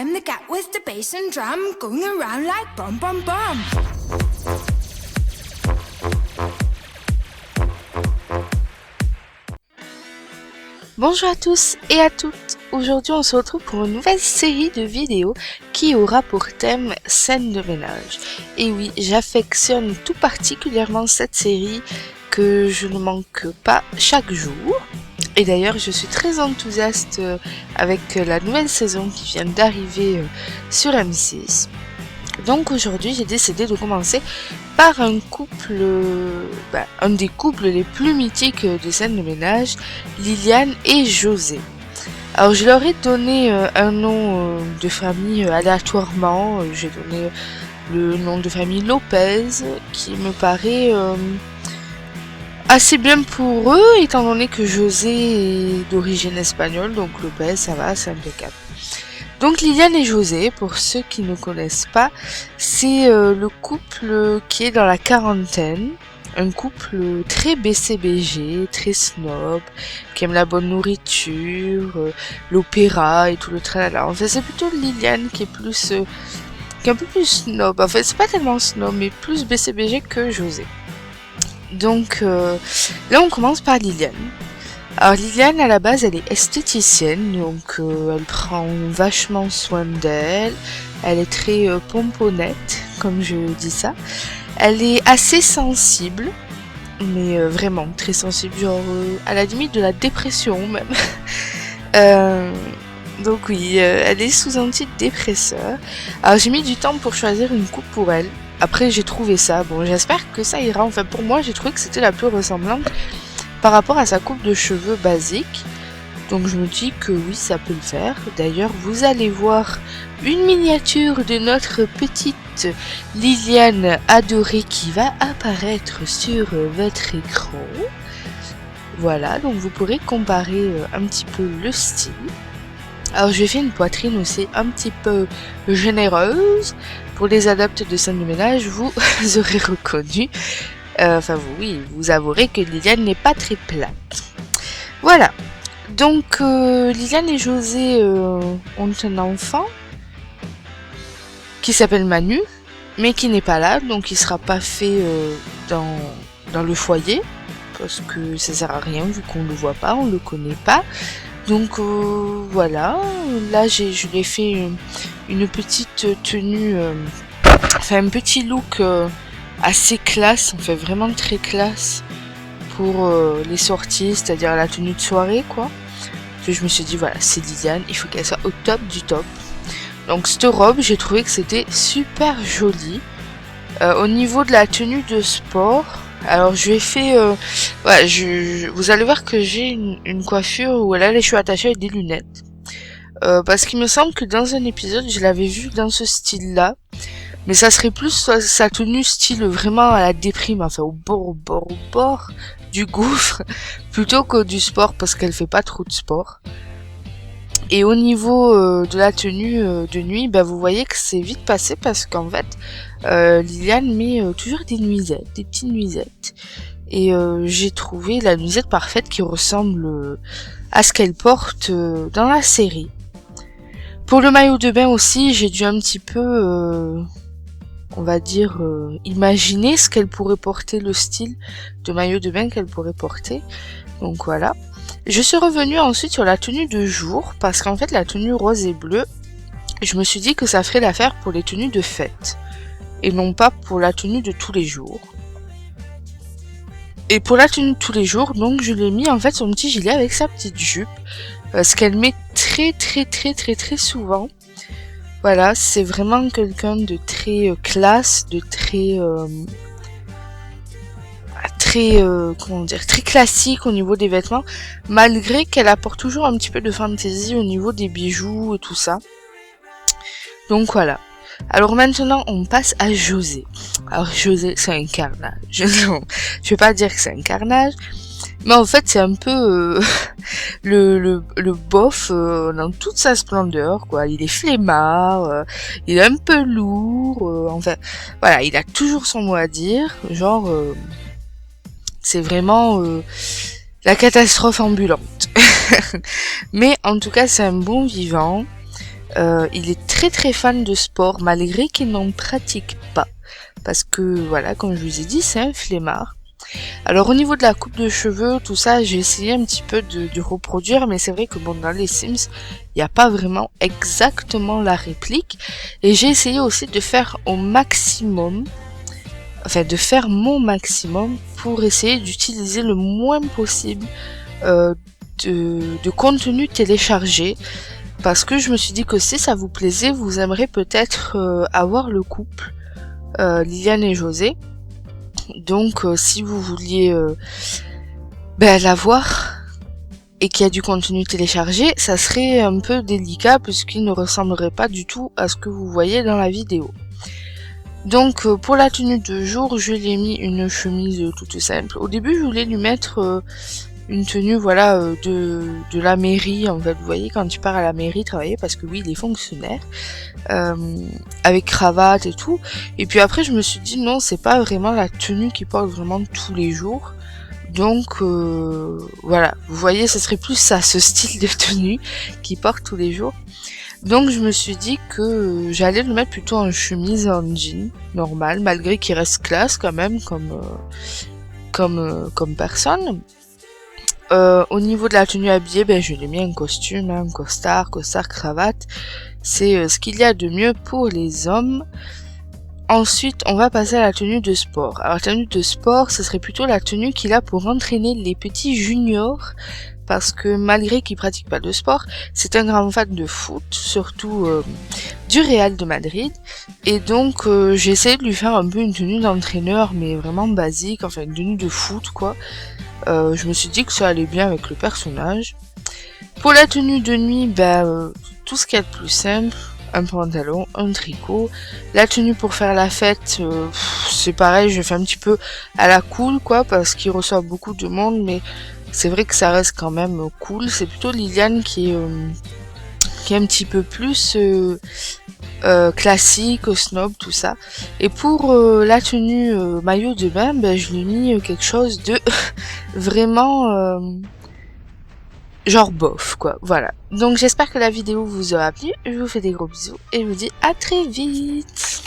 I'm the cat with the bass and drum, going around like bum bum bum. Bonjour à tous et à toutes. Aujourd'hui on se retrouve pour une nouvelle série de vidéos qui aura pour thème scène de ménage. Et oui, j'affectionne tout particulièrement cette série que je ne manque pas chaque jour. Et d'ailleurs je suis très enthousiaste avec la nouvelle saison qui vient d'arriver sur M6. Donc aujourd'hui j'ai décidé de commencer par un couple, un des couples les plus mythiques des scènes de ménage, Liliane et José. Alors je leur ai donné un nom de famille aléatoirement, j'ai donné le nom de famille Lopez qui me paraît assez bien pour eux étant donné que José est d'origine espagnole, donc Lopez ça va, c'est impeccable. Donc Liliane et José, pour ceux qui ne connaissent pas, c'est le couple qui est dans la quarantaine, un couple très BCBG, très snob, qui aime la bonne nourriture, l'opéra et tout le tralala. En fait, c'est plutôt Liliane qui est un peu plus snob. En fait, c'est pas tellement snob, mais plus BCBG que José. Donc là, on commence par Liliane. Alors Liliane, à la base, elle est esthéticienne, donc elle prend vachement soin d'elle, elle est très pomponnette, comme je dis ça. Elle est assez sensible, mais vraiment très sensible, genre à la limite de la dépression même. Donc oui, elle est sous antidépresseur. Alors j'ai mis du temps pour choisir une coupe pour elle. Après j'ai trouvé ça, bon j'espère que ça ira, enfin pour moi j'ai trouvé que c'était la plus ressemblante par rapport à sa coupe de cheveux basique. Donc je me dis que oui, ça peut le faire. D'ailleurs, vous allez voir une miniature de notre petite Liliane adorée qui va apparaître sur votre écran. Voilà, donc vous pourrez comparer un petit peu le style. Alors je vais faire une poitrine aussi un petit peu généreuse. Pour les adeptes de scène de ménage, vous aurez reconnu. Vous avouerez que Liliane n'est pas très plate. Voilà. Donc, Liliane et José ont un enfant qui s'appelle Manu, mais qui n'est pas là, donc il sera pas fait dans le foyer, parce que ça sert à rien vu qu'on le voit pas, on le connaît pas. Donc voilà. Là, je lui ai fait une petite tenue, un petit look. Assez classe, on fait vraiment très classe pour les sorties, c'est-à-dire la tenue de soirée quoi. Je me suis dit voilà, c'est Liliane, il faut qu'elle soit au top du top. Donc cette robe, j'ai trouvé que c'était super joli. Au niveau de la tenue de sport, alors je lui ai fait, vous allez voir que j'ai une coiffure où elle a les cheveux attachés avec des lunettes. Parce qu'il me semble que dans un épisode, je l'avais vue dans ce style-là. Mais ça serait plus sa tenue style vraiment à la déprime, enfin au bord du gouffre, plutôt que du sport parce qu'elle fait pas trop de sport. Et au niveau de la tenue de nuit, vous voyez que c'est vite passé parce qu'en fait, Liliane met toujours des nuisettes, des petites nuisettes. Et j'ai trouvé la nuisette parfaite qui ressemble à ce qu'elle porte dans la série. Pour le maillot de bain aussi, j'ai dû un petit peu... imaginer ce qu'elle pourrait porter, le style de maillot de bain qu'elle pourrait porter. Donc voilà. Je suis revenue ensuite sur la tenue de jour, parce qu'en fait la tenue rose et bleue, je me suis dit que ça ferait l'affaire pour les tenues de fête, et non pas pour la tenue de tous les jours. Et pour la tenue de tous les jours, donc je l'ai mis en fait son petit gilet avec sa petite jupe, ce qu'elle met très souvent. Voilà, c'est vraiment quelqu'un de très classe, de très classique au niveau des vêtements, malgré qu'elle apporte toujours un petit peu de fantaisie au niveau des bijoux et tout ça. Donc voilà. Alors maintenant, on passe à José. Alors José, c'est un carnage. Non, je vais pas dire que c'est un carnage. Mais en fait, c'est un peu le bof dans toute sa splendeur, quoi. Il est flemmard, il est un peu lourd, enfin, voilà, il a toujours son mot à dire. Genre, c'est vraiment la catastrophe ambulante. Mais en tout cas, c'est un bon vivant. il est très très fan de sport, malgré qu'il n'en pratique pas. Parce que, voilà, comme je vous ai dit, c'est un flemmard. Alors au niveau de la coupe de cheveux, tout ça, j'ai essayé un petit peu de reproduire, mais c'est vrai que bon, dans les Sims, il n'y a pas vraiment exactement la réplique. Et j'ai essayé aussi de faire au maximum, enfin de faire mon maximum pour essayer d'utiliser le moins possible de contenu téléchargé. Parce que je me suis dit que si ça vous plaisait, vous aimeriez peut-être avoir le couple Liliane et José. Donc si vous vouliez l'avoir et qu'il y a du contenu téléchargé, ça serait un peu délicat puisqu'il ne ressemblerait pas du tout à ce que vous voyez dans la vidéo. Donc pour la tenue de jour, je lui ai mis une chemise toute simple. Au début, je voulais lui mettre une tenue voilà de la mairie, en fait, vous voyez, quand tu pars à la mairie travailler, parce que oui, il est fonctionnaire, avec cravate et tout. Et puis après je me suis dit non, c'est pas vraiment la tenue qu'il porte vraiment tous les jours. Donc voilà, vous voyez, ce serait plus ça, ce style de tenue qu'il porte tous les jours. Donc je me suis dit que j'allais le mettre plutôt en chemise, en jean normal, malgré qu'il reste classe quand même comme personne. Au niveau de la tenue habillée, je lui ai mis un costume, un costard, cravate. C'est ce qu'il y a de mieux pour les hommes. Ensuite, on va passer à la tenue de sport. Alors, la tenue de sport, ce serait plutôt la tenue qu'il a pour entraîner les petits juniors. Parce que malgré qu'il pratique pas de sport, c'est un grand fan de foot, surtout du Real de Madrid. Et donc, j'ai essayé de lui faire un peu une tenue d'entraîneur, mais vraiment basique, enfin une tenue de foot, quoi. Je me suis dit que ça allait bien avec le personnage. Pour la tenue de nuit, tout ce qu'il y a de plus simple, un pantalon, un tricot. La tenue pour faire la fête, c'est pareil, je fais un petit peu à la cool, quoi, parce qu'il reçoit beaucoup de monde, mais c'est vrai que ça reste quand même cool. C'est plutôt Liliane qui est un petit peu plus classique, snob, tout ça. Et pour la tenue maillot de bain, je lui ai mis quelque chose de vraiment genre bof, quoi. Voilà. Donc j'espère que la vidéo vous aura plu. Je vous fais des gros bisous et je vous dis à très vite.